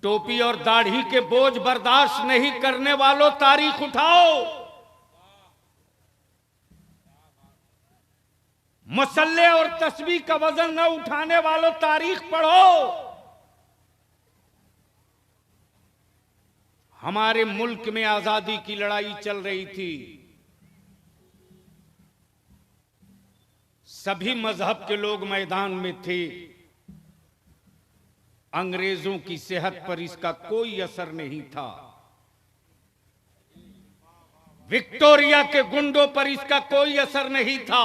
टोपी और दाढ़ी के बोझ बर्दाश्त नहीं करने वालों तारीख उठाओ। मसल्ले और तस्बीह का वजन न उठाने वालों तारीख पढ़ो। हमारे मुल्क में आजादी की लड़ाई चल रही थी, सभी मजहब के लोग मैदान में थे। अंग्रेजों की सेहत पर इसका कोई असर नहीं था, विक्टोरिया के गुंडों पर इसका कोई असर नहीं था,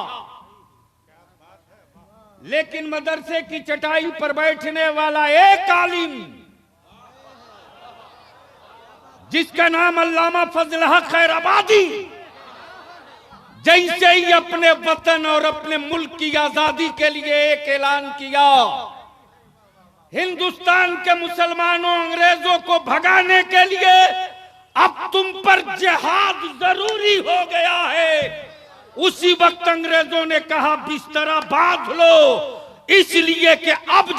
लेकिन मदरसे की चटाई पर बैठने वाला एक आलिम जिसका नाम अल्लामा फजल हक खैराबादी, जैसे ही अपने वतन और अपने मुल्क की आजादी के लिए एक ऐलान किया, हिंदुस्तान के मुसलमानों अंग्रेजों को भगाने के लिए अब तुम पर जिहाद जरूरी हो गया है, उसी वक्त अंग्रेजों ने कहा बिस्तरा बांध लो, इसलिए कि अब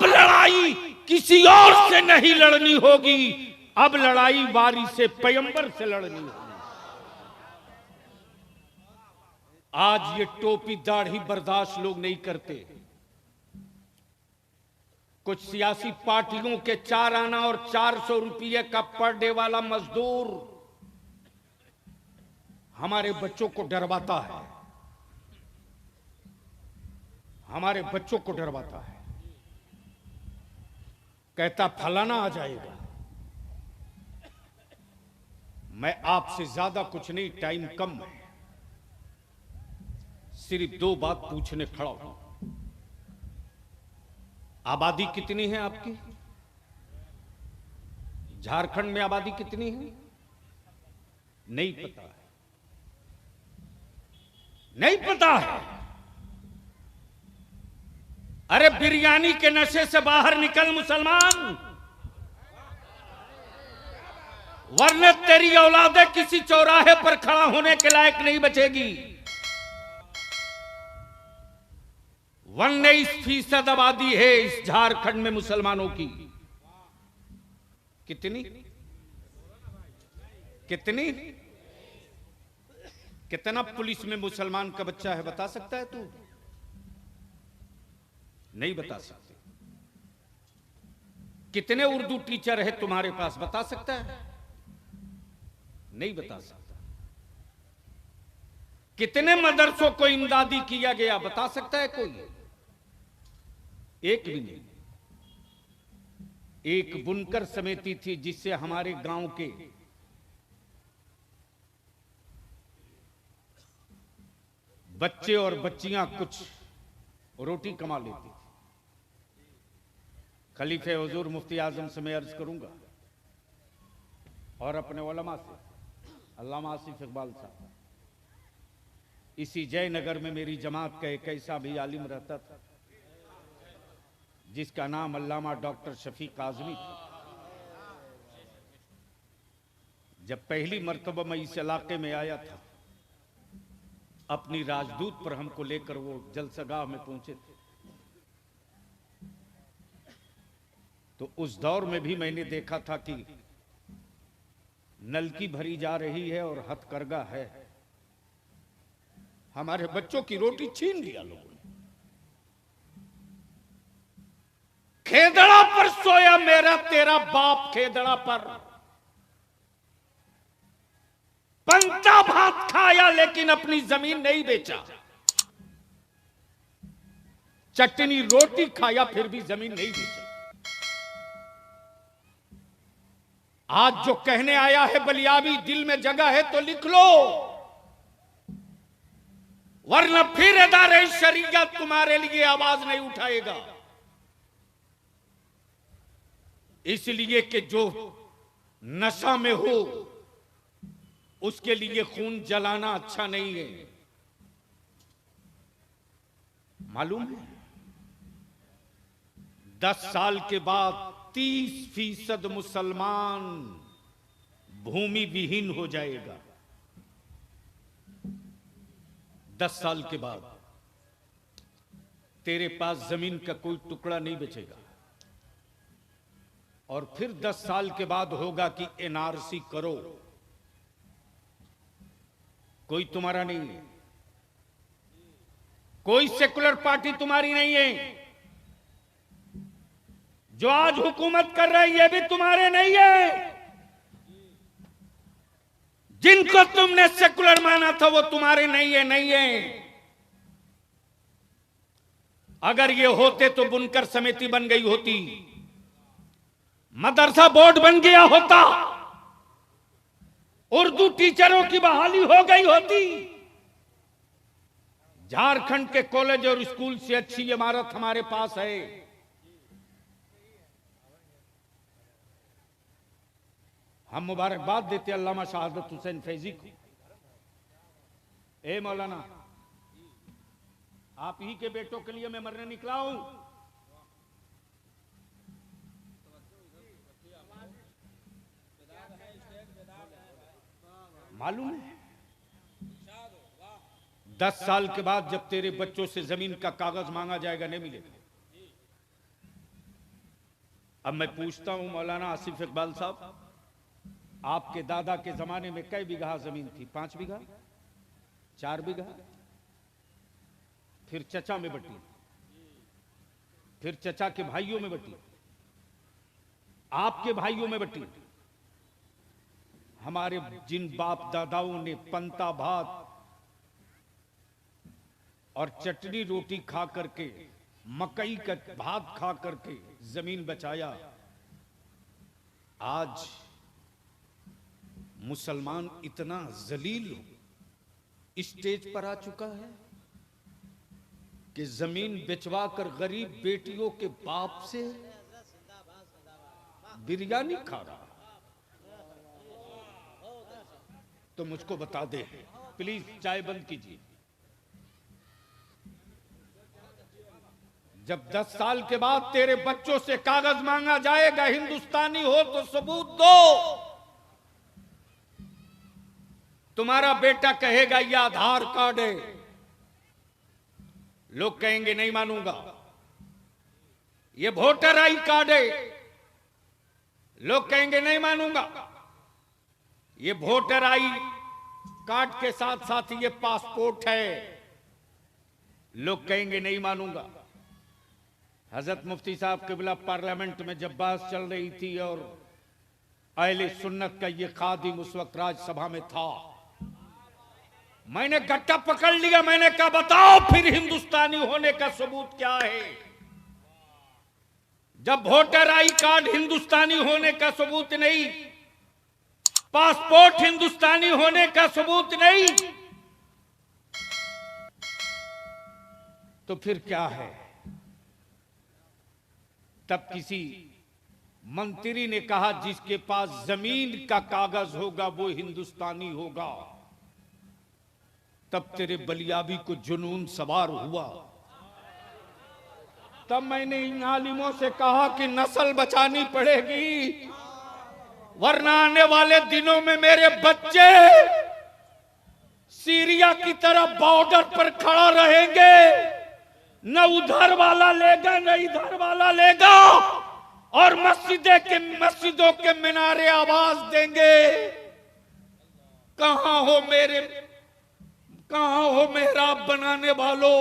लड़ाई किसी और से नहीं लड़नी होगी, अब लड़ाई वारिस से पैगंबर से लड़नी होगी। आज ये टोपी दाढ़ी बर्दाश्त लोग नहीं करते। कुछ सियासी पार्टियों के 4 आना और 400 रुपये का पर डे वाला मजदूर हमारे बच्चों को डरवाता है, हमारे बच्चों को डरवाता है, कहता फलाना आ जाएगा। मैं आपसे ज्यादा कुछ नहीं, टाइम कम है, सिर्फ 2 बात पूछने खड़ा हूं। आबादी कितनी है आपकी? झारखंड में आबादी कितनी है? नहीं पता है, नहीं पता है। अरे बिरयानी के नशे से बाहर निकल मुसलमान, वरना तेरी औलादे किसी चौराहे पर खड़ा होने के लायक नहीं बचेगी। 19% आबादी है इस झारखंड में मुसलमानों की। कितनी कितनी कितना पुलिस में मुसलमान का बच्चा है बता सकता है तू? नहीं बता सकते। कितने उर्दू टीचर है तुम्हारे पास बता सकता है? नहीं बता सकता। कितने मदरसों को इमदादी किया गया बता सकता है कोई? एक भी नहीं। एक बुनकर समिति थी जिससे हमारे गांव के बच्चे और बच्चियां कुछ रोटी कमा लेती थी। खलीफे हुजूर मुफ्ती आजम से मैं अर्ज करूंगा और अपने उलमा से, अल्लामा आसिफ इकबाल साहब, इसी जयनगर में मेरी जमात का एक ऐसा भी आलिम रहता था जिसका नाम अल्लामा डॉक्टर शफीक आजमी था। जब पहली मर्तबा मैं इस इलाके में आया था, अपनी राजदूत पर हमको लेकर वो जलसगाह में पहुंचे थे, तो उस दौर में भी मैंने देखा था कि नलकी भरी जा रही है और हथकरघा है। हमारे बच्चों की रोटी छीन लिया लोगों ने। खेदड़ा पर सोया मेरा तेरा बाप, खेदड़ा पर पंता भात खाया लेकिन अपनी जमीन नहीं बेचा, चटनी रोटी खाया फिर भी जमीन नहीं बेचा। आज जो कहने आया है बलियाबी, दिल में जगह है तो लिख लो, वरना फिर इदारे शरीयत तुम्हारे लिए आवाज नहीं उठाएगा। इसलिए कि जो नशा में हो उसके लिए खून जलाना अच्छा नहीं है। मालूम है 10 साल के बाद 30% मुसलमान भूमि विहीन हो जाएगा। 10 साल के बाद तेरे पास जमीन का कोई टुकड़ा नहीं बचेगा। और फिर 10 साल के बाद होगा कि एनआरसी करो। कोई तुम्हारा नहीं है, कोई सेकुलर पार्टी तुम्हारी नहीं है। जो आज हुकूमत कर रहे हैं ये भी तुम्हारे नहीं है। जिनको तुमने सेकुलर माना था वो तुम्हारे नहीं है, नहीं है। अगर ये होते तो बुनकर समिति बन गई होती, मदरसा बोर्ड बन गया होता, उर्दू टीचरों की बहाली हो गई होती। झारखंड के कॉलेज और स्कूल से अच्छी इमारत हमारे पास है। हम मुबारकबाद देते अल्लामा शहादत हुसैन फैजी को। ए मौलाना, आप ही के बेटों के लिए मैं मरने निकला हूं। मालूम है 10 साल के बाद जब तेरे बच्चों से जमीन का कागज मांगा जाएगा, नहीं मिलेगा। अब मैं पूछता हूं मौलाना आसिफ इकबाल साहब, आपके दादा के जमाने में कई बीघा जमीन थी? 5 बीघा, 4 बीघा, फिर चचा में बटी, फिर चचा के भाइयों में बटी, आपके भाइयों में बटी। हमारे जिन बाप दादाओं ने पंता भात और चटनी रोटी खा करके, मकई का भात खा करके जमीन बचाया, आज मुसलमान इतना जलील स्टेज पर आ चुका है कि जमीन बेचवा कर गरीब बेटियों के बाप से बिरयानी खा रहा। तो मुझको बता दे प्लीज, चाय बंद कीजिए। जब 10 साल के बाद तेरे बच्चों से कागज मांगा जाएगा हिंदुस्तानी हो तो सबूत दो। तुम्हारा बेटा कहेगा ये आधार कार्ड है, लोग कहेंगे नहीं मानूंगा। ये वोटर आई कार्ड है, लोग कहेंगे नहीं मानूंगा। ये वोटर आई कार्ड के साथ साथ ये पासपोर्ट है, लोग कहेंगे नहीं मानूंगा। हजरत मुफ्ती साहब किबला पार्लियामेंट में जब बात चल रही थी और अहले सुन्नत का ये खादिम उस वक्त राज्यसभा में था, मैंने गट्टा पकड़ लिया। मैंने कहा बताओ फिर हिंदुस्तानी होने का सबूत क्या है? जब वोटर आई कार्ड हिंदुस्तानी होने का सबूत नहीं, पासपोर्ट हिंदुस्तानी होने का सबूत नहीं, तो फिर क्या है? तब किसी मंत्री ने कहा जिसके पास जमीन का कागज होगा वो हिंदुस्तानी होगा। तब तेरे बलियाबी को जुनून सवार हुआ। तब मैंने इन आलिमों से कहा कि नस्ल बचानी पड़ेगी, वरना आने वाले दिनों में मेरे बच्चे सीरिया की तरह बॉर्डर पर खड़ा रहेंगे, न उधर वाला लेगा न इधर वाला लेगा, और मस्जिदों के मीनारे आवाज देंगे कहां हो मेहराब बनाने वालों,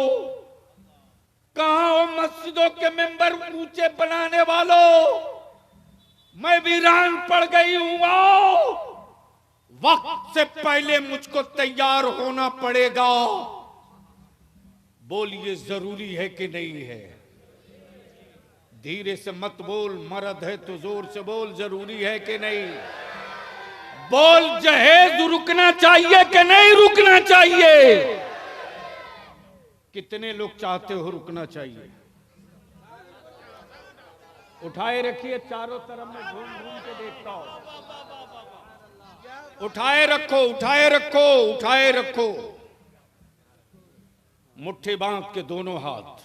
कहां हो मस्जिदों के मेंबर ऊंचे बनाने वालों, मैं वीरान पड़ गई हूं। वक्त से पहले मुझको तैयार होना पड़ेगा। बोलिए जरूरी है कि नहीं है? धीरे से मत बोल, मर्द है तो जोर से बोल, जरूरी है कि नहीं? बोल, जहेज रुकना चाहिए कि नहीं रुकना चाहिए? कितने लोग चाहते हो रुकना चाहिए? उठाए रखिए, चारों तरफ में घूम घूम के देखता हूं। उठाए रखो, उठाए रखो, उठाए रखो, मुट्ठी बांध के दोनों हाथ।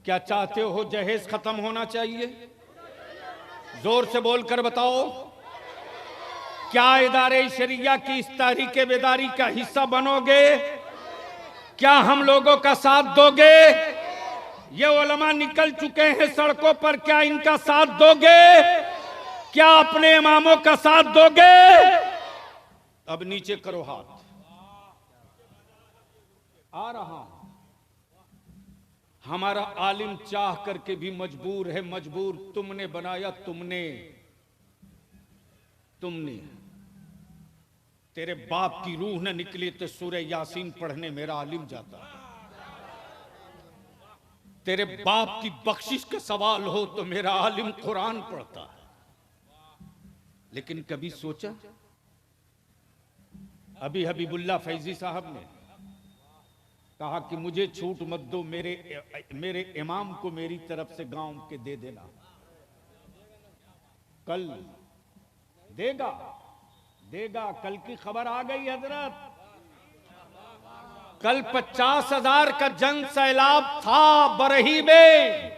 क्या चाहते हो जहेज खत्म होना चाहिए? जोर से बोलकर बताओ। क्या इदारे शरिया की इस तारीख बेदारी का हिस्सा बनोगे? क्या हम लोगों का साथ दोगे ये उलमा निकल चुके हैं सड़कों पर, क्या इनका साथ दोगे? क्या अपने इमामों का साथ दोगे? अब नीचे करो हाथ। आ रहा हूं। हमारा आलिम चाह करके भी मजबूर है, मजबूर तुमने बनाया, तुमने तेरे बाप की रूह न निकली तो सूरह यासीन पढ़ने मेरा आलिम जाता। तेरे बाप की बख्शिश का सवाल हो तो मेरा आलिम कुरान पढ़ता है। लेकिन कभी सोचा? अभी हबीबुल्लाह फैजी साहब ने कहा कि मुझे छूट मत दो, मेरे इमाम को मेरी तरफ से गांव के दे देना। कल देगा, कल की खबर आ गई हजरत। कल 50,000 का जन सैलाब था बरही में,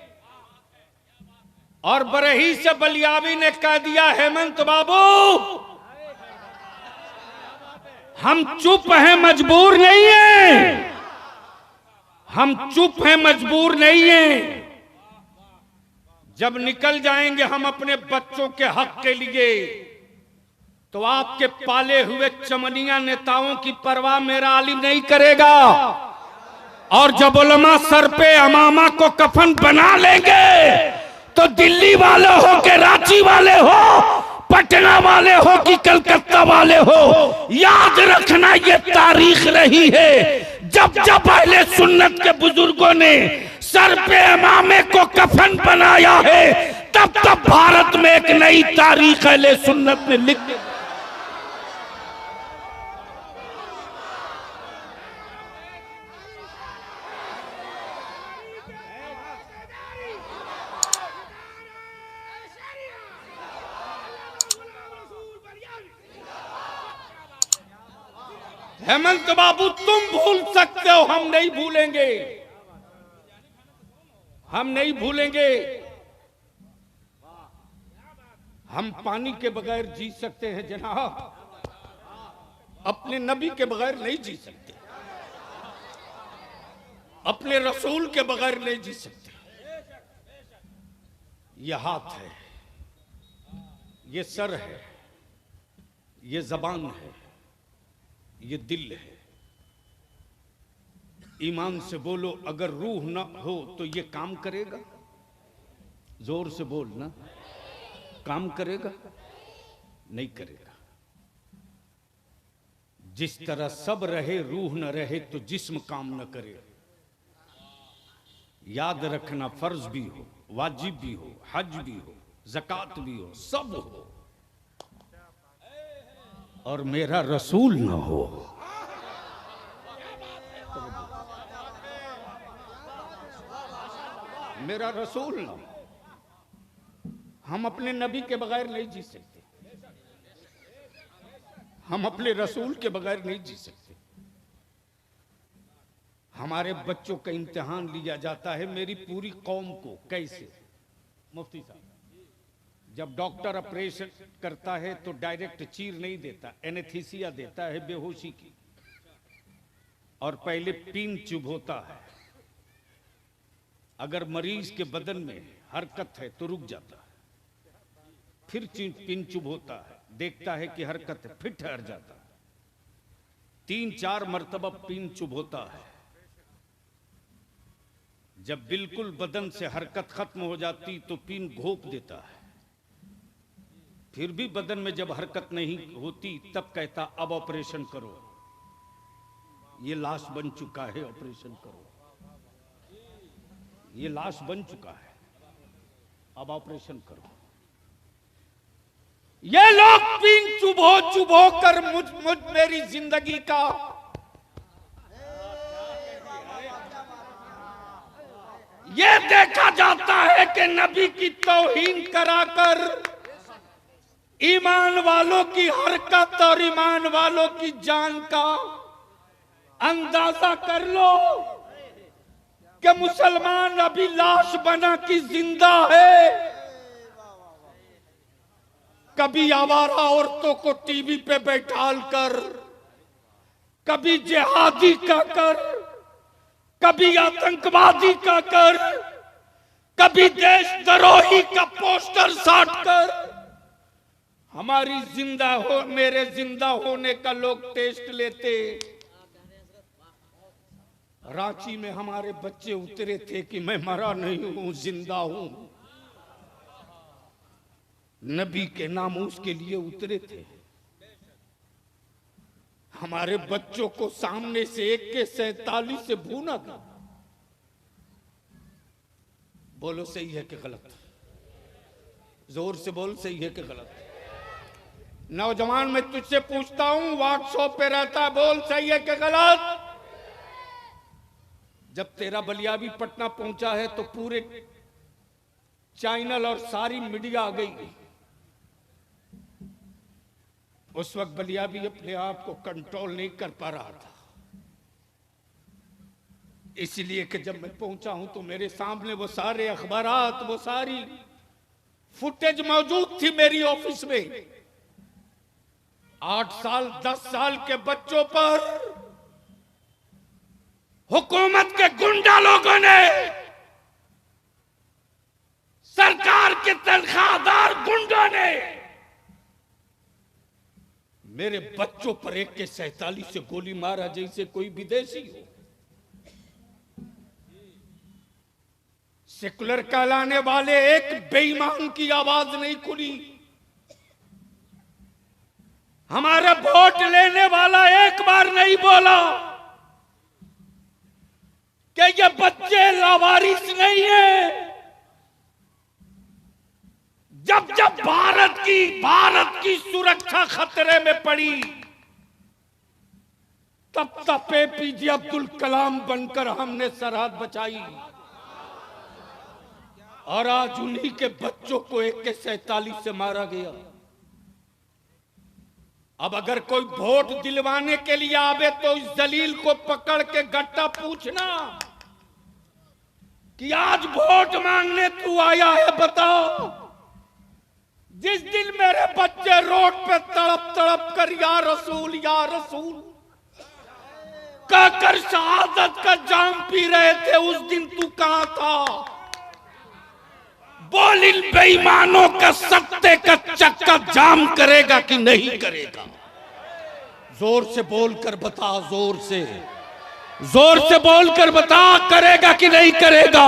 और बरही से बलियाबी ने कह दिया, हेमंत बाबू हम चुप हैं, मजबूर नहीं हैं। हम चुप हैं, मजबूर नहीं हैं। जब निकल जाएंगे हम अपने बच्चों के हक के लिए, तो आपके पाले हुए चमनिया नेताओं की परवाह मेरा आलिम नहीं करेगा। और जब उलमा सर पे अमामा को कफन बना लेंगे, तो दिल्ली वाले हो के रांची वाले हो, पटना वाले हो कि कलकत्ता वाले हो, याद रखना ये तारीख रही है। जब जब अहले सुन्नत के बुजुर्गों ने सर पे इमामे को कफन बनाया है, तब तब भारत में एक नई तारीख अहले सुन्नत ने लिख दी। हेमंत बाबू तुम भूल सकते हो, हम नहीं भूलेंगे, हम नहीं भूलेंगे। हम पानी के बगैर जी सकते हैं जनाब, अपने नबी के बगैर नहीं जी सकते, अपने रसूल के बगैर नहीं जी सकते। ये हाथ है, ये सर है, ये जबान है, ये दिल है। ईमान से बोलो, अगर रूह ना हो तो ये काम करेगा? जोर से बोल ना, काम करेगा? नहीं करेगा। जिस तरह सब रहे रूह न रहे तो जिस्म काम न करे। याद रखना, फर्ज भी हो, वाजिब भी हो, हज भी हो, ज़कात भी हो, सब हो, और मेरा रसूल न हो। मेरा रसूल न हो। हम अपने नबी के बगैर नहीं जी सकते, हम अपने रसूल के बगैर नहीं जी सकते। हमारे बच्चों का इम्तिहान लिया जाता है, मेरी पूरी कौम को। कैसे? मुफ्ती साहब, जब डॉक्टर ऑपरेशन करता है तो डायरेक्ट चीर नहीं देता, एनेस्थीसिया देता है बेहोशी की, और पहले पिन चुभोता है। अगर मरीज के बदन में हरकत है तो रुक जाता है, फिर पिन चुभोता है, देखता है कि हरकत है, फिर ठहर जाता है। 3-4 मर्तबा पिन चुभोता है। जब बिल्कुल बदन से हरकत खत्म हो जाती तो पिन घोंप देता है। फिर भी बदन में जब हरकत नहीं होती तब कहता अब ऑपरेशन करो, ये लाश बन चुका है, ऑपरेशन करो, ये लाश बन चुका है, अब ऑपरेशन करो। ये लोग पिन चुभो कर मुझ मेरी जिंदगी का ये देखा जाता है कि नबी की तौहीन कराकर ईमान वालों की हरकत और ईमान वालों की जान का अंदाजा कर लो कि मुसलमान अभी लाश बना की जिंदा है। कभी आवारा औरतों को टीवी पे बैठाल कर, कभी जिहादी का कर, कभी आतंकवादी का कर, कभी देशद्रोही का पोस्टर साटकर हमारी जिंदा हो मेरे जिंदा होने का लोग टेस्ट लेते। रांची में हमारे बच्चे उतरे थे कि मैं मरा नहीं हूं, जिंदा हूं। नबी के नामूस के लिए उतरे थे। हमारे बच्चों को सामने से AK-47 से भूना था। बोलो सही है कि गलत? जोर से बोल, सही है कि गलत? नौजवान मैं तुझसे पूछता हूं, व्हाट्सएप पे रहता, बोल सही है कि गलत? जब तेरा बलियाबी पटना पहुंचा है तो पूरे चैनल और सारी मीडिया आ गई। उस वक्त बलियाबी अपने आप को कंट्रोल नहीं कर पा रहा था, इसलिए कि जब मैं पहुंचा हूं तो मेरे सामने वो सारे अखबारात, वो सारी फुटेज मौजूद थी मेरी ऑफिस में। 8 साल 10 साल के बच्चों पर हुकूमत के गुंडा लोगों ने, सरकार के तनख्वाहदार गुंडों ने मेरे बच्चों पर AK-47 से गोली मारा जैसे कोई विदेशी हो। सेकुलर कहलाने वाले एक बेईमान की आवाज नहीं खुली। हमारा वोट लेने वाला एक बार नहीं बोला कि ये बच्चे लावारिस नहीं है। जब जब भारत की सुरक्षा खतरे में पड़ी, तब तब APJ अब्दुल कलाम बनकर हमने सरहद बचाई। और आज उन्हीं के बच्चों को AK-47 से मारा गया। अब अगर कोई वोट दिलवाने के लिए आवे तो इस दलील को पकड़ के गट्टा पूछना कि आज वोट मांगने तू आया है, बताओ। जिस दिन मेरे बच्चे रोड पे तड़प तड़प कर या रसूल कहकर शहादत का जाम पी रहे थे, उस दिन तू कहां था? बोल, इन बेईमानों का सत्ते का चक्का जाम करेगा कि नहीं करेगा? जोर से बोलकर बता, जोर से बोलकर बता, करेगा कि नहीं करेगा?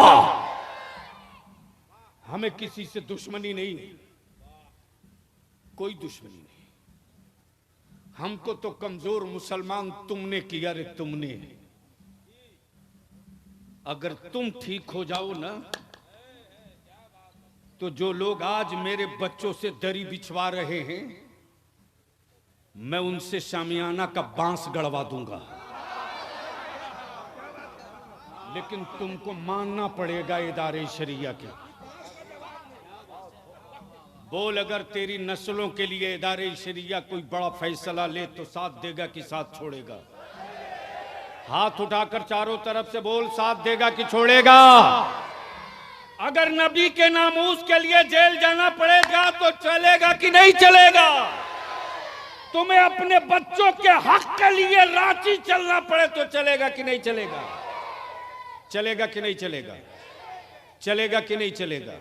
हमें किसी से दुश्मनी नहीं, कोई दुश्मनी नहीं। हमको तो कमजोर मुसलमान तुमने किया रे, तुमने। अगर तुम ठीक हो जाओ ना, तो जो लोग आज मेरे बच्चों से दरी बिछवा रहे हैं, मैं उनसे शामियाना का बांस गड़वा दूंगा। लेकिन तुमको मानना पड़ेगा इदारे शरिया के। बोल, अगर तेरी नस्लों के लिए इदारे शरिया कोई बड़ा फैसला ले तो साथ देगा कि साथ छोड़ेगा? हाथ उठाकर चारों तरफ से बोल, साथ देगा कि छोड़ेगा? अगर नबी के नामूस के लिए जेल जाना पड़ेगा तो चलेगा कि नहीं चलेगा? तुम्हें अपने बच्चों के हक के लिए रांची चलना पड़े तो चलेगा कि नहीं चलेगा? चलेगा कि नहीं चलेगा? चलेगा कि नहीं चलेगा?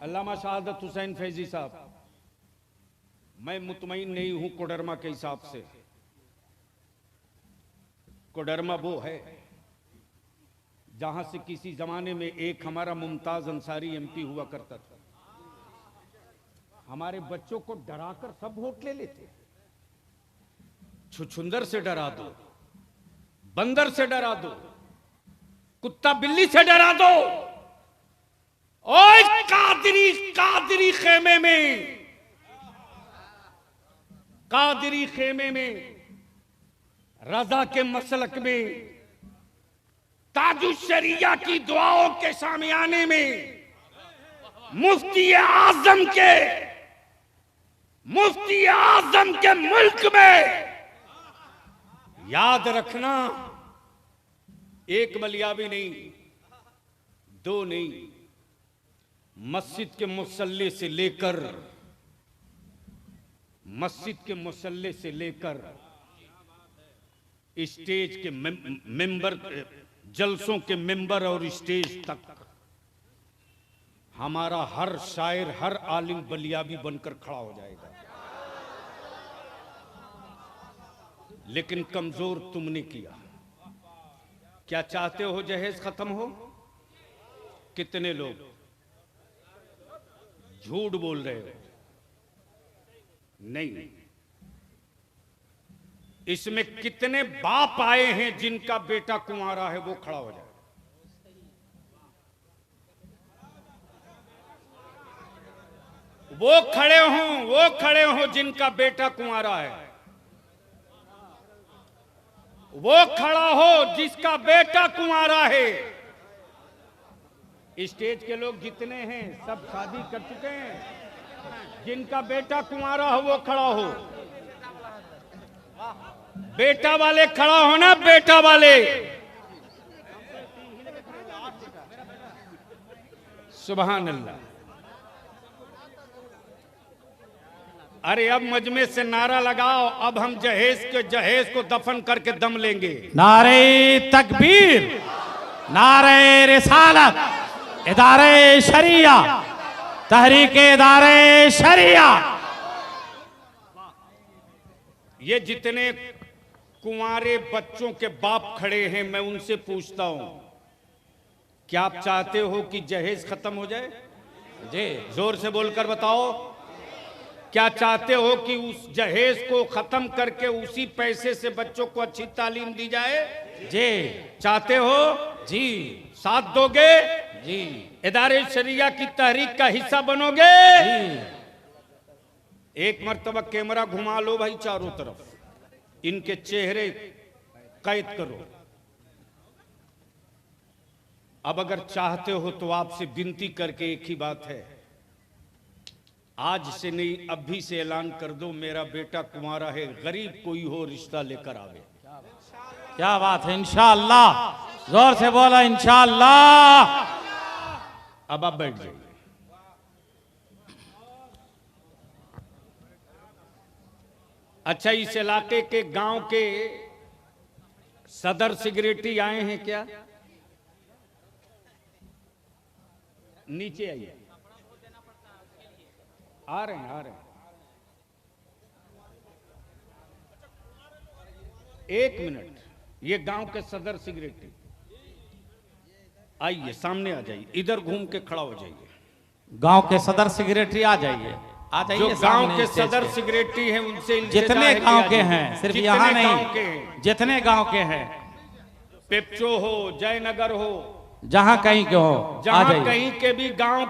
अल्लामा शहादत हुसैन फैजी साहब, मैं मुतमईन नहीं हूं कोडरमा के हिसाब से। कोडरमा वो है जहां से किसी जमाने में एक हमारा मुमताज अंसारी MP हुआ करता था। हमारे बच्चों को डराकर सब वोट ले लेते। छुछुंदर से डरा दो, बंदर से डरा दो, कुत्ता बिल्ली से डरा दो। ओए कादरी खेमे में, कादरी खेमे में, रजा के मसलक में, ताजु शरिया की दुआओं के सामियाने में, मुफ्ती आजम के मुल्क में, याद रखना, एक मलियाबी नहीं, दो नहीं, मस्जिद के मुसल्ले से लेकर स्टेज के मेंबर, जलसों के मेंबर और स्टेज तक हमारा हर शायर, हर आलिम बलियाबी बनकर खड़ा हो जाएगा। लेकिन कमजोर तुमने किया। क्या चाहते हो जहेज खत्म हो? कितने लोग झूठ बोल रहे हो? नहीं, इसमें कितने बाप आए हैं जिनका बेटा कुंवारा है, वो खड़ा हो जाए। वो खड़े हों जिनका बेटा कुंवारा है। वो खड़ा हो जिसका बेटा कुंवारा है। स्टेज के लोग जितने हैं सब शादी कर चुके हैं। जिनका बेटा कुंवारा हो वो खड़ा हो। बेटा वाले खड़ा हो ना, बेटा वाले। सुभान अल्लाह। अरे अब मजमे से नारा लगाओ, अब हम जहेज को दफन करके दम लेंगे। नारे तकबीर, नारे रिसालत, इदारे शरिया, तहरीक इदारे शरिया। ये जितने कुंवारे बच्चों के बाप खड़े हैं, मैं उनसे पूछता हूं, क्या आप चाहते हो कि जहेज खत्म हो जाए? जी, जोर से बोलकर बताओ। क्या चाहते हो कि उस जहेज को खत्म करके उसी पैसे से बच्चों को अच्छी तालीम दी जाए? जी। चाहते हो? जी। साथ दोगे? जी। इदारे शरिया की तहरीक का हिस्सा बनोगे? जी। एक मर्तबा कैमरा घुमा लो भाई चारों तरफ, इनके चेहरे कैद करो। अब अगर चाहते हो तो आपसे विनती करके एक ही बात है, आज से नहीं अभी से ऐलान कर दो, मेरा बेटा कुंवारा है, गरीब कोई हो रिश्ता लेकर आवे। क्या बात है, इंशाअल्लाह। जोर से बोला इंशाअल्लाह। अब आप बैठ जाइए। अच्छा, इस इलाके के गांव के सदर सिगरेटी आए हैं क्या? नीचे आइए। आ रहे हैं। एक मिनट, ये गांव के सदर सिगरेटी आइए, सामने आ जाइए, इधर घूम के खड़ा हो जाइए। गांव के सदर सेक्रेटरी आ जाइए, आ जाइए। जो गांव के सदर सेक्रेटरी हैं उनसे जितने गांव के हैं, सिर्फ यहाँ नहीं, जितने गांव के हैं, पेपचो हो, जयनगर हो, जहां कहीं के हो, जहां कहीं के भी गांव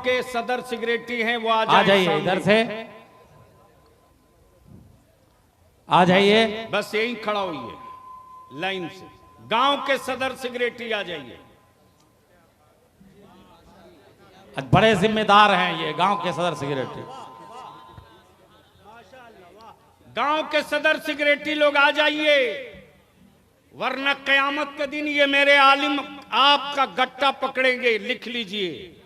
के सदर सेक्रेटरी हैं, वो आ जाइए। इधर से आ जाइए, बस यही खड़ा होइए लाइन से। गांव के सदर सेक्रेटरी आ जाइए। बड़े जिम्मेदार हैं ये गांव के सदर सेक्रेटरी। गांव के सदर सेक्रेटरी लोग आ जाइए, वरना कयामत के दिन ये मेरे आलिम आपका गट्टा पकड़ेंगे। लिख लीजिए,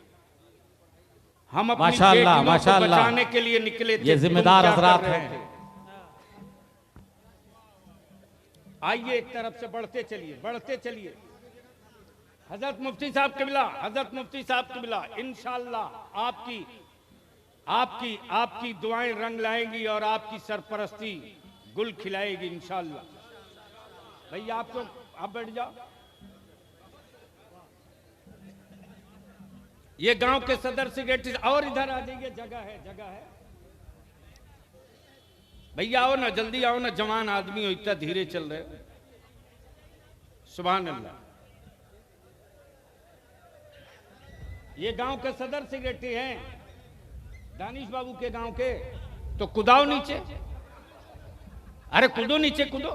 हम अपनी माशाअल्लाह, बेटियों को माशाअल्लाह, बचाने के लिए निकले थे। ये जिम्मेदार हजरात हैं। आइए, एक तरफ से बढ़ते चलिए। हजरत मुफ्ती साहब किबला, इंशाअल्लाह आपकी दुआएं रंग लाएंगी और आपकी सरपरस्ती गुल खिलाएगी इंशाअल्लाह। भैया आप बैठ जाओ। ये गांव के सदर सेक्रेटरी, और इधर आ जाइए, जगह है। भैया आओ ना, जल्दी आओ ना, जवान आदमी हो, इतना धीरे चल रहे हो। सुभान अल्लाह। ये गांव के सदर सेक्रेटरी हैं, दानिश बाबू के गांव के। तो कूदाओ नीचे, अरे कूदो नीचे, कूदो।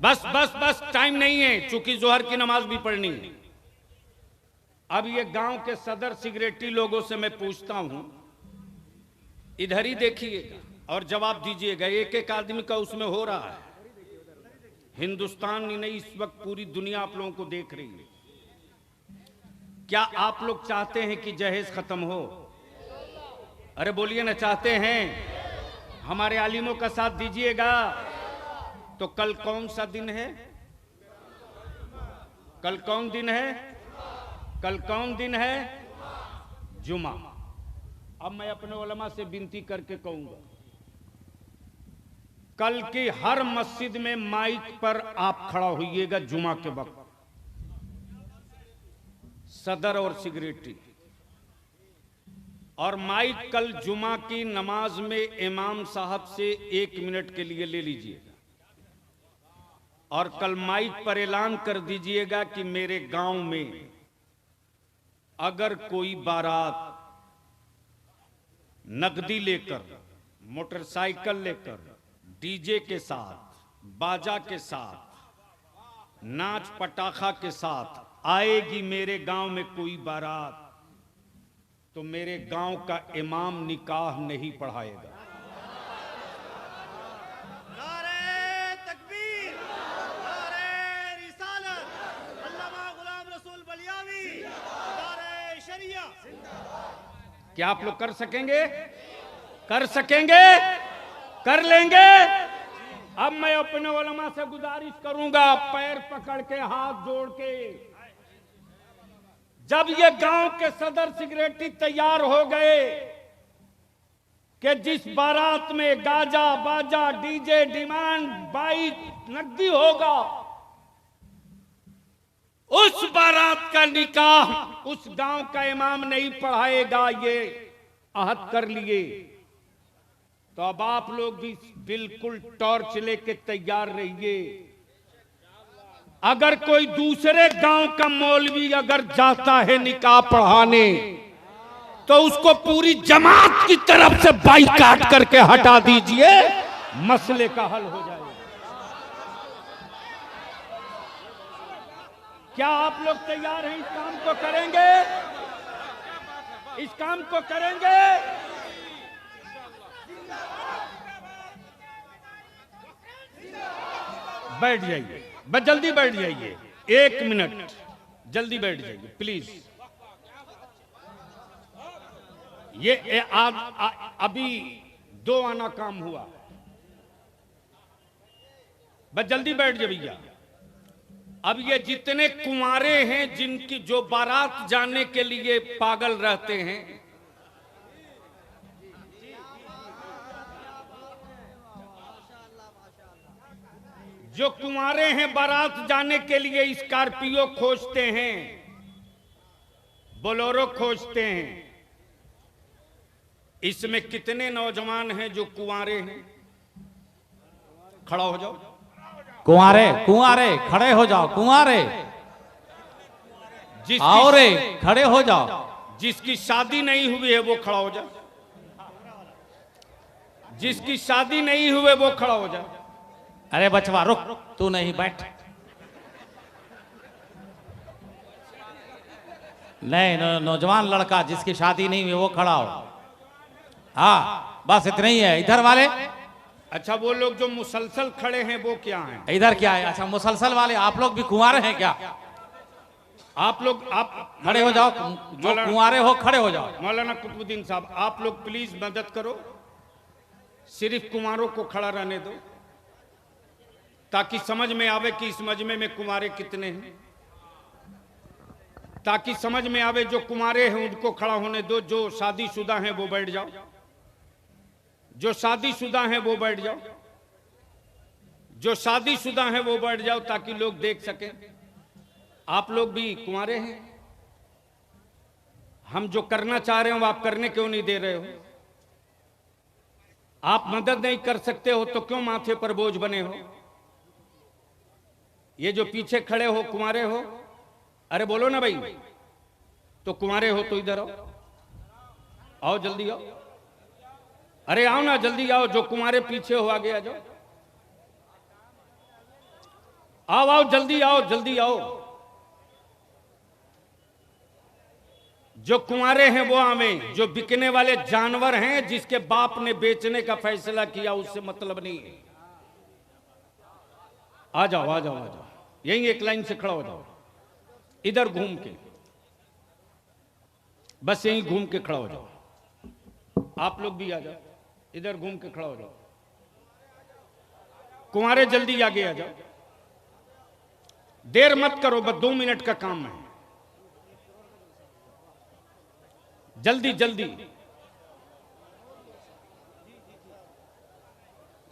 बस टाइम नहीं है, चूंकि जोहर की नमाज भी पढ़नी है। अब ये गांव के सदर सेक्रेटरी लोगों से मैं पूछता हूं, इधर ही देखिएगा और जवाब दीजिएगा। एक आदमी का उसमें हो रहा है। हिंदुस्तान ही नहीं, इस वक्त पूरी दुनिया आप लोगों को देख रही है। क्या आप लोग चाहते हैं कि जहेज खत्म हो? अरे बोलिए ना, चाहते हैं? हमारे आलिमों का साथ दीजिएगा। तो कल कौन सा दिन है? कल कौन दिन है? कल कौन दिन है? जुमा। अब मैं अपने उलमा से विनती करके कहूंगा, कल की हर मस्जिद में माइक पर आप खड़ा होइएगा जुमा के वक्त, सदर और सेक्रेटरी, और माइक कल जुमा की नमाज में इमाम साहब से 1 मिनट के लिए ले लीजिएगा और कल माइक पर ऐलान कर दीजिएगा कि मेरे गांव में अगर कोई बारात नकदी लेकर, मोटरसाइकिल लेकर, डीजे के साथ, बाजा के साथ, नाच पटाखा के साथ आएगी मेरे गांव में कोई बारात, तो मेरे गांव का इमाम निकाह नहीं पढ़ाएगा। नारे तकबीर, नारे रिसालत, अल्लामा गुलाम रसूल बलियावी, नारे शरिया। क्या आप लोग कर सकेंगे? कर सकेंगे? कर लेंगे? अब मैं अपने उलमा से गुजारिश करूंगा, पैर पकड़ के, हाथ जोड़ के, जब ये गांव के सदर सेक्रेटरी तैयार हो गए कि जिस बारात में गाजा बाजा डीजे डिमांड बाइक नकदी होगा, उस बारात का निकाह उस गांव का इमाम नहीं पढ़ाएगा, ये अहद कर लिए। तो अब आप लोग भी बिल्कुल टॉर्च लेके तैयार रहिए। अगर कोई दूसरे गांव का मौलवी अगर जाता है निकाह पढ़ाने, तो उसको पूरी जमात की तरफ से बाइकाट करके हटा दीजिए, मसले का हल हो जाएगा। क्या आप लोग तैयार हैं? इस काम को करेंगे? इस काम को करेंगे? बैठ जाइए, बस जल्दी बैठ जाइए, 1 मिनट जल्दी बैठ जाइए प्लीज। ये अभी 2 आना काम हुआ, बस जल्दी बैठ जाइए भैया। अब ये जितने कुंवारे हैं जिनकी जो बारात जाने के लिए पागल रहते हैं, जो कुंवारे हैं बारात जाने के लिए स्कॉर्पियो खोजते हैं, बोलेरो खोजते हैं, इसमें कितने नौजवान हैं जो कुंवारे हैं? खड़ा हो जाओ। कुंवारे कुंवारे खड़े हो जाओ, कुंवारे आओ रे, खड़े हो जाओ। जिसकी शादी नहीं हुई है वो खड़ा हो जाए, जिसकी शादी नहीं हुई वो खड़ा हो जाए। अरे बचवा रुक, तू नहीं बैठ। नहीं, नौजवान लड़का जिसकी शादी नहीं हुई वो खड़ा हो। हाँ बस इतना ही है। इधर वाले, अच्छा वो लोग जो मुसलसल खड़े हैं वो क्या हैं? इधर क्या है? अच्छा मुसलसल वाले आप लोग भी कुंवारे हैं क्या? आप लोग आप खड़े हो जाओ, जो कुंवारे हो खड़े हो जाओ। मौलाना कुतुबुद्दीन साहब आप लोग प्लीज मदद करो, सिर्फ कुंवारों को खड़ा रहने दो ताकि समझ में आवे कि इस मजमे में कुंवारे कितने हैं, ताकि समझ में आवे जो कुंवारे हैं उनको खड़ा होने दो, जो शादीशुदा हैं वो बैठ जाओ, जो शादीशुदा हैं वो बैठ जाओ, जो शादीशुदा हैं वो बैठ जाओ ताकि लोग देख सकें। आप लोग भी कुंवारे हैं, हम जो करना चाह रहे हो आप करने क्यों नहीं दे रहे हो? आप मदद नहीं कर सकते हो तो क्यों माथे पर बोझ बने हो? ये जो पीछे खड़े हो कुंवारे हो, अरे बोलो ना भाई, तो कुंवारे हो तो इधर आओ, आओ जल्दी आओ, अरे आओ ना जल्दी आओ, जो कुंवारे पीछे हो आगे आ जाओ, आओ आओ जल्दी आओ, जल्दी आओ। जो कुंवारे हैं वो आवे, जो बिकने वाले जानवर हैं जिसके बाप ने बेचने का फैसला किया उससे मतलब नहीं है। आ जाओ आ जाओ आ जाओ, यही एक लाइन से खड़ा हो जाओ, इधर घूम के, बस यहीं घूम के खड़ा हो जाओ। आप लोग भी आ जाओ, इधर घूम के खड़ा हो जाओ। कुंवारे जल्दी आगे आ जाओ, देर मत करो, बस 2 मिनट का काम है, जल्दी जल्दी।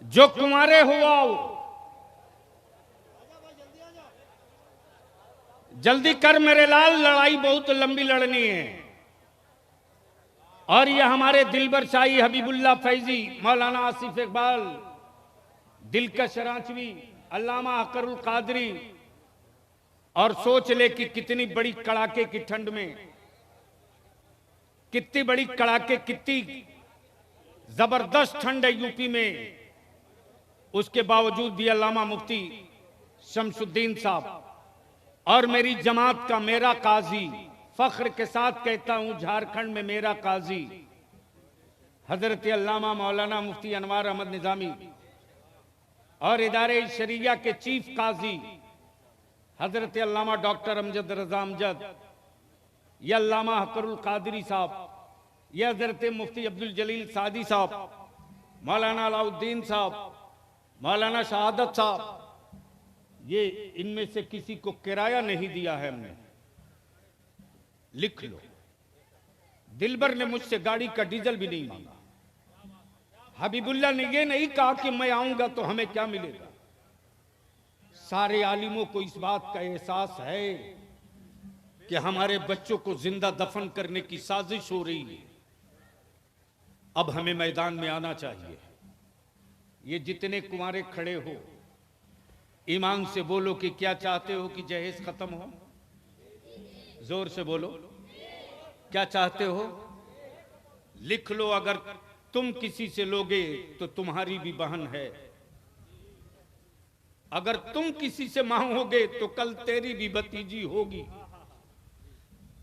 जो कुंवारे हो आओ, जल्दी कर मेरे लाल, लड़ाई बहुत लंबी लड़नी है। और ये हमारे दिलबर शाही हबीबुल्लाह फैजी, मौलाना आसिफ इकबाल, दिलकश रांचवी, अल्लामा अकरुल कादरी। और सोच ले कि कितनी बड़ी कड़ाके की ठंड में, कितनी बड़ी कड़ाके, कितनी जबरदस्त ठंड है यूपी में, उसके बावजूद भी अल्लामा मुफ्ती शमसुद्दीन साहब और मेरी जमात का मेरा काजी, फख्र के साथ कहता हूं झारखंड में मेरा काजी हजरत अल्लामा मौलाना मुफ्ती अनवार अहमद निजामी और इदारे शरिया के चीफ काजी हजरत अल्लामा डॉक्टर अमजद रजा अमजद, ये अल्लामा अकरुल कादरी साहब, ये हजरत मुफ्ती अब्दुल जलील सादी साहब, मौलाना अलाउद्दीन साहब, मौलाना शहादत साहब, ये इनमें से किसी को किराया नहीं दिया है हमने, लिख लो। दिलबर ने मुझसे गाड़ी का डीजल भी नहीं मांगा। हबीबुल्लाह ने ये नहीं कहा कि मैं आऊंगा तो हमें क्या मिलेगा। सारे आलिमों को इस बात का एहसास है कि हमारे बच्चों को जिंदा दफन करने की साजिश हो रही है। अब हमें मैदान में आना चाहिए। ये जितने कुंवारे खड़े हो, ईमान से बोलो कि क्या चाहते हो कि जहेज खत्म हो? जोर से बोलो, क्या चाहते हो? लिख लो। अगर तुम किसी से लोगे तो तुम्हारी भी बहन है, अगर तुम किसी से मांगोगे तो कल तेरी भी भतीजी होगी,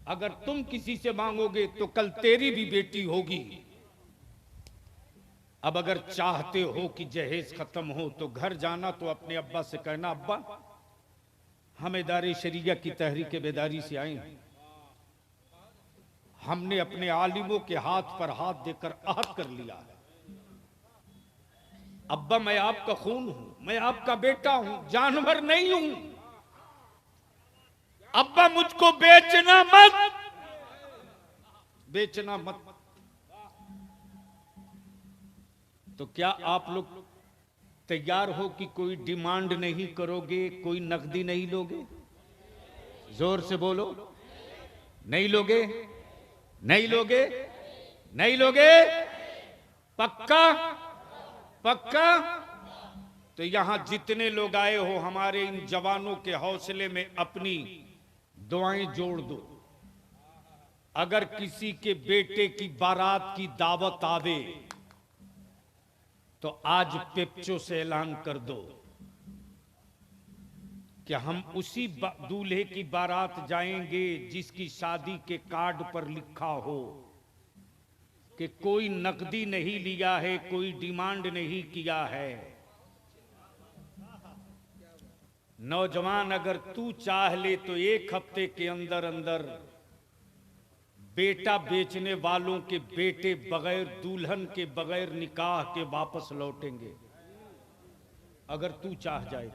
अगर तुम किसी से मांगोगे तो कल तेरी भी बेटी होगी। अब अगर चाहते हो कि जहेज खत्म हो तो घर जाना तो अपने अब्बा से कहना, अब्बा हम इदारे शरिया की तहरीक बेदारी से आए हैं, हमने अपने आलिमों के हाथ पर हाथ देकर आहद कर लिया है। अब्बा मैं आपका खून हूं, मैं आपका बेटा हूं, जानवर नहीं हूं। अब्बा मुझको बेचना मत, बेचना मत। तो क्या आप लोग तैयार हो कि कोई डिमांड नहीं करोगे, कोई नकदी नहीं लोगे? जोर से बोलो, नहीं लोगे? नहीं लोगे? नहीं लोगे? पक्का? पक्का? तो यहां जितने लोग आए हो, हमारे इन जवानों के हौसले में अपनी दुआएं जोड़ दो। अगर किसी के बेटे की बारात की दावत आवे तो आज पेप्चो से ऐलान कर दो कि हम उसी दूल्हे की बारात जाएंगे जिसकी शादी के कार्ड पर लिखा हो कि कोई नकदी नहीं लिया है, कोई डिमांड नहीं किया है। नौजवान, अगर तू चाह ले तो 1 हफ्ते के अंदर अंदर बेटा बेचने वालों के बेटे बगैर दुल्हन के, बगैर निकाह के वापस लौटेंगे, अगर तू चाह जाए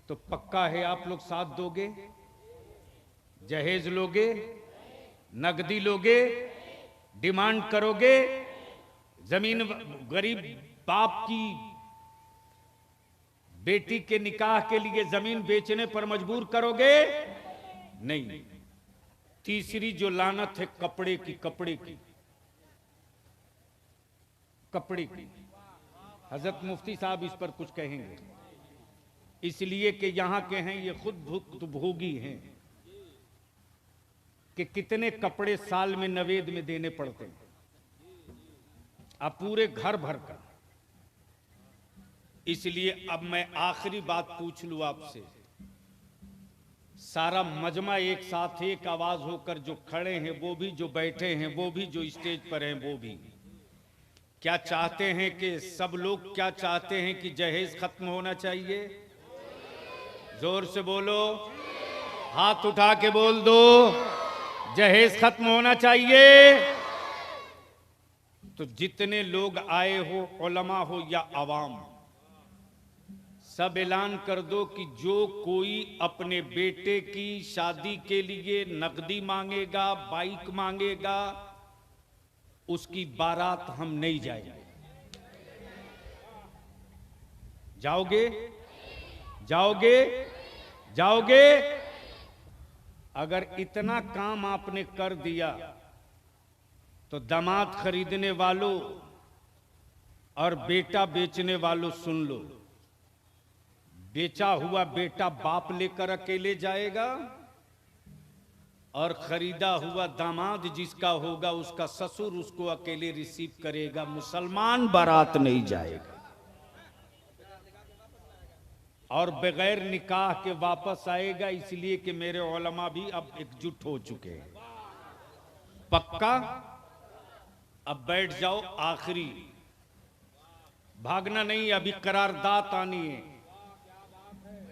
तो पक्का है आप लोग साथ दोगे? जहेज लोगे? नकदी लोगे? डिमांड करोगे? जमीन गरीब बाप की बेटी के निकाह के लिए जमीन बेचने पर मजबूर करोगे? नहीं। तीसरी जो लानत है कपड़े की, कपड़े की, कपड़े की। हजरत मुफ्ती साहब इस पर कुछ कहेंगे, इसलिए कि यहां के हैं, ये खुद भुक्तभोगी हैं कि कितने कपड़े साल में नवेद में देने पड़ते हैं, अब पूरे घर भर कर। इसलिए अब मैं आखिरी बात पूछ लूं आपसे, सारा मजमा एक साथ एक आवाज होकर, जो खड़े हैं वो भी, जो बैठे हैं वो भी, जो स्टेज पर हैं वो भी, क्या चाहते हैं कि सब लोग क्या चाहते हैं कि जहेज खत्म होना चाहिए? जोर से बोलो, हाथ उठा के बोल दो, जहेज खत्म होना चाहिए। तो जितने लोग आए हो, उलमा हो या अवाम, सब ऐलान कर दो कि जो कोई अपने बेटे की शादी के लिए नकदी मांगेगा, बाइक मांगेगा, उसकी बारात हम नहीं जाएंगे। जाओगे? जाओगे? जाओगे? अगर इतना काम आपने कर दिया तो दामाद खरीदने वालों और बेटा बेचने वालों सुन लो, बेचा हुआ बेटा बाप लेकर अकेले जाएगा और खरीदा हुआ दामाद जिसका होगा उसका ससुर उसको अकेले रिसीव करेगा। मुसलमान बारात नहीं जाएगा और बगैर निकाह के वापस आएगा, इसलिए कि मेरे उलमा भी अब एकजुट हो चुके हैं। पक्का? अब बैठ जाओ, आखिरी, भागना नहीं, अभी करारदाद आनी है।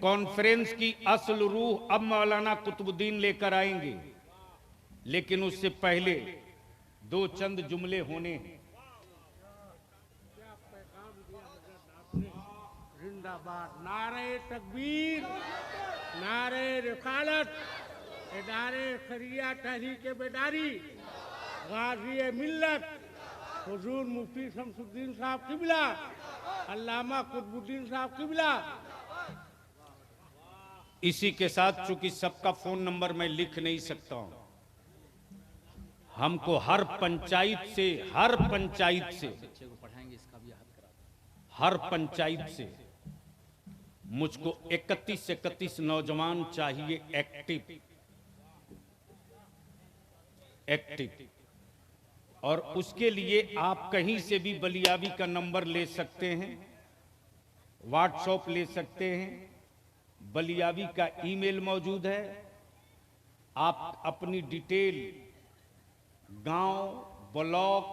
कॉन्फ्रेंस की असल रूह अब मौलाना कुतुबुद्दीन लेकर आएंगे, लेकिन उससे पहले दो चंद जुमले होने हैं। जिंदाबाद, नारे तकबीर, नारे रिसालत, इदारे शरिया तहरीक बेदारी, गाजी मिल्लत हुजूर मुफ्ती शमसुद्दीन साहब किबला, अल्लामा कुतुबुद्दीन साहब किबला। इसी के साथ चूंकि सबका फोन नंबर मैं लिख नहीं सकता हूं, हमको हर पंचायत से मुझको 31 नौजवान चाहिए एक्टिव। और उसके लिए आप कहीं से भी बलियावी का नंबर ले सकते हैं, व्हाट्सएप ले सकते हैं, बलियावी का ईमेल मौजूद है। आप अपनी डिटेल गांव, ब्लॉक,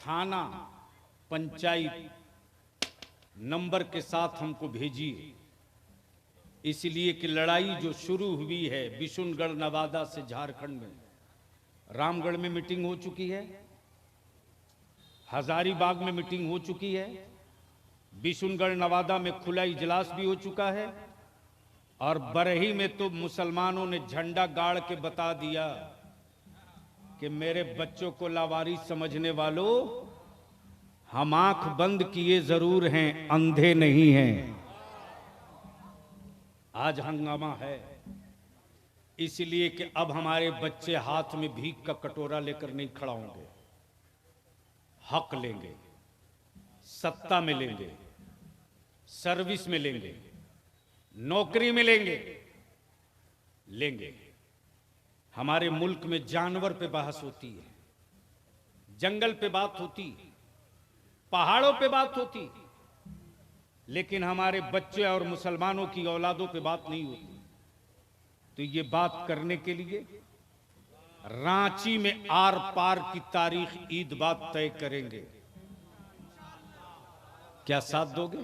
थाना, पंचायत नंबर के साथ हमको भेजिए, इसलिए कि लड़ाई जो शुरू हुई है बिशुनगढ़ नवादा से झारखंड में, रामगढ़ में मीटिंग हो चुकी है, हजारीबाग में मीटिंग हो चुकी है, बिशुनगढ़ नवादा में खुला इजलास भी हो चुका है, और बरही में तो मुसलमानों ने झंडा गाड़ के बता दिया कि मेरे बच्चों को लावारिस समझने वालों, हम आंख बंद किए जरूर हैं, अंधे नहीं हैं। आज हंगामा है इसलिए कि अब हमारे बच्चे हाथ में भीख का कटोरा लेकर नहीं खड़ा होंगे, हक लेंगे, सत्ता में लेंगे, सर्विस में लेंगे, नौकरी में लेंगे। हमारे मुल्क में जानवर पे बहस होती है, जंगल पे बात होती, पहाड़ों पे बात होती, लेकिन हमारे बच्चे और मुसलमानों की औलादों पे बात नहीं होती। तो ये बात करने के लिए रांची में आर पार की तारीख ईद बात तय करेंगे। क्या साथ दोगे?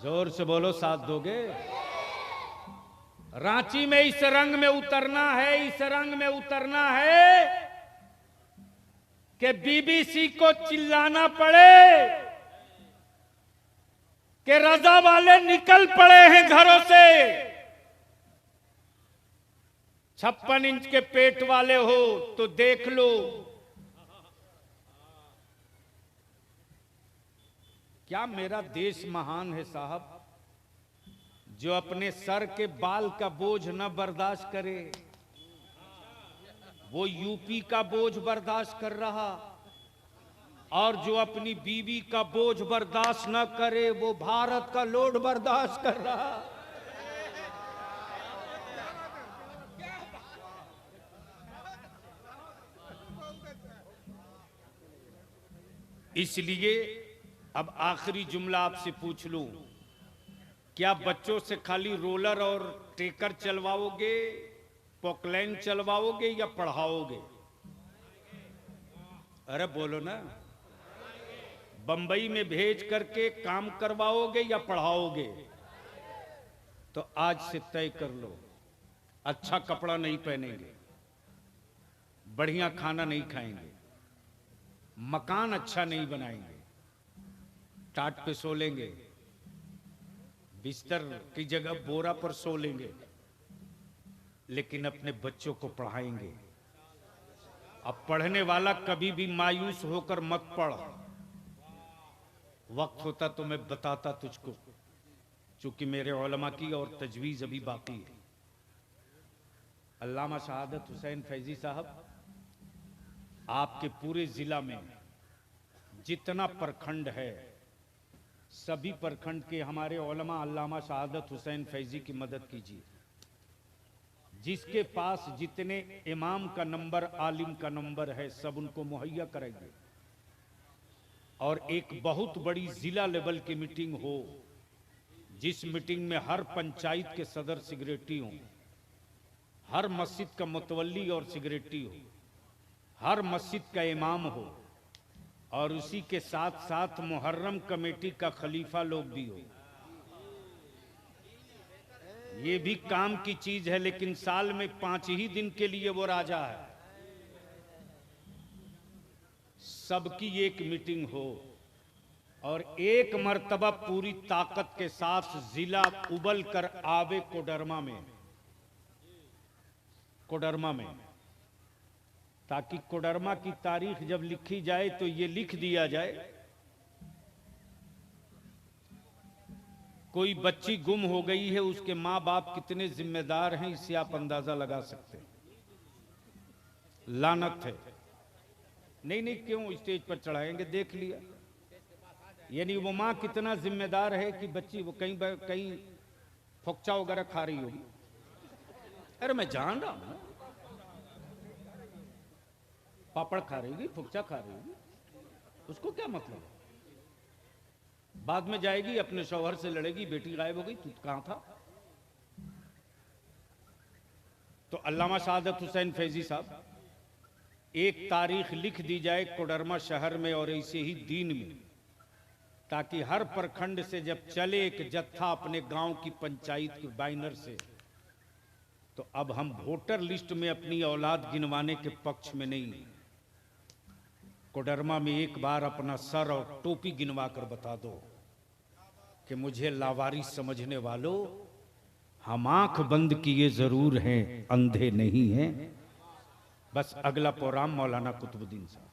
जोर से बोलो, साथ दोगे? रांची में इस रंग में उतरना है, इस रंग में उतरना है कि बीबीसी को चिल्लाना पड़े कि रजा वाले निकल पड़े हैं घरों से। 56 इंच के पेट वाले हो तो देख लो। क्या मेरा देश महान है साहब, जो अपने सर के बाल का बोझ न बर्दाश्त करे, वो यूपी का बोझ बर्दाश्त कर रहा, और जो अपनी बीवी का बोझ बर्दाश्त न करे वो भारत का लोड बर्दाश्त कर रहा। इसलिए अब आखिरी जुमला आपसे पूछ लूं, क्या बच्चों से खाली रोलर और ट्रेकर चलवाओगे, पोकलैन चलवाओगे या पढ़ाओगे? अरे बोलो ना। बंबई में भेज करके काम करवाओगे या पढ़ाओगे? तो आज से तय कर लो, अच्छा कपड़ा नहीं पहनेंगे, बढ़िया खाना नहीं खाएंगे, मकान अच्छा नहीं बनाएंगे, टाट पे सो लेंगे, बिस्तर की जगह बोरा पर सो लेंगे, लेकिन अपने बच्चों को पढ़ाएंगे। अब पढ़ने वाला कभी भी मायूस होकर मत पढ़, वक्त होता तो मैं बताता तुझको, चूंकि मेरे उलमा की और तजवीज अभी बाकी है। अल्लामा शहादत हुसैन फैजी साहब, आपके पूरे जिला में जितना प्रखंड है, सभी प्रखंड के हमारे उलमा अल्लामा शहादत हुसैन फैजी की मदद कीजिए। जिसके पास जितने इमाम का नंबर, आलिम का नंबर है, सब उनको मुहैया कराइए। और एक बहुत बड़ी जिला लेवल की मीटिंग हो, जिस मीटिंग में हर पंचायत के सदर सिगरेटी हों, हर मस्जिद का मुतवल्ली और सिगरेटी हो, हर मस्जिद का इमाम हो, और उसी के साथ साथ मुहर्रम कमेटी का खलीफा लोग भी हो। ये भी काम की चीज है, लेकिन साल में 5 ही दिन के लिए वो राजा है। सबकी एक मीटिंग हो और एक मर्तबा पूरी ताकत के साथ जिला उबल कर आवे कोडरमा में, ताकि कोडरमा की तारीख जब लिखी जाए तो ये लिख दिया जाए, कोई बच्ची गुम हो गई है, उसके माँ बाप कितने जिम्मेदार हैं, इससे आप अंदाजा लगा सकते हैं। लानत है। नहीं क्यों स्टेज पर चढ़ाएंगे, देख लिया। यानी वो माँ कितना जिम्मेदार है कि बच्ची वो कहीं फोक्चा वगैरह खा रही होगी। अरे मैं जान रहा हूं, पापड़ खा रही होगी, फोक्चा खा रही होगी, उसको क्या मतलब? बाद में जाएगी अपने शौहर से लड़ेगी, बेटी गायब हो गई, तू कहां था? तो अल्लामा शहादत हुसैन फैजी साहब, एक तारीख लिख दी जाए कोडरमा शहर में और ऐसे ही दीन में, ताकि हर प्रखंड से जब चले एक जत्था अपने गांव की पंचायत के बैनर से, तो अब हम वोटर लिस्ट में अपनी औलाद गिनवाने के पक्ष में नहीं। कोडरमा में एक बार अपना सर और टोपी गिनवा कर बता दो कि मुझे लावारिस समझने वालों, हम आंख बंद किए जरूर हैं, अंधे नहीं हैं। बस अगला प्रोग्राम मौलाना कुतुबुद्दीन साहब।